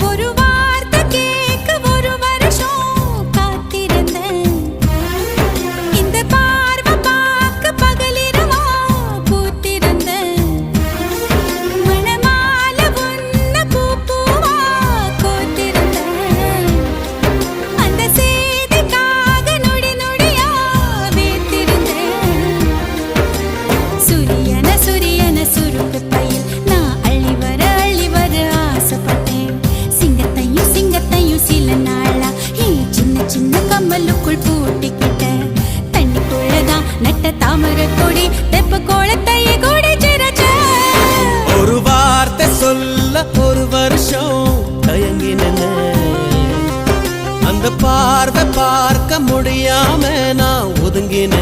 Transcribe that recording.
ஒரு வார்த்தை கேட்க ஒரு வருஷம் காத்திருந்தேன். இந்த பார்வை பார்க்க பகலிரவா பூத்திருந்தேன். மணமாலை உன்னை பூ பூவா கோத்திருந்தேன். அந்த செய்திக்காக நொடி நொடியா வேத்திருந்தேன். சூரியன சுருக்கு பையில் நான் அள்ளி வர ஆசைப்பட்டேன். சிங்கத்தையும் சில நாளா சின்ன சின்ன கம்மலுக்குள் பூட்டிக்கிட்டேன். தண்ணிக்குள்ளதான் நட்ட தாமரை கொடி தெப்ப கோலத்தையே கொடி சிறச்ச. ஒரு வார்த்தை சொல்ல ஒரு வருஷம் தயங்கின, அந்த பார்வை பார்க்க முடியாம நான் ஒதுங்கின.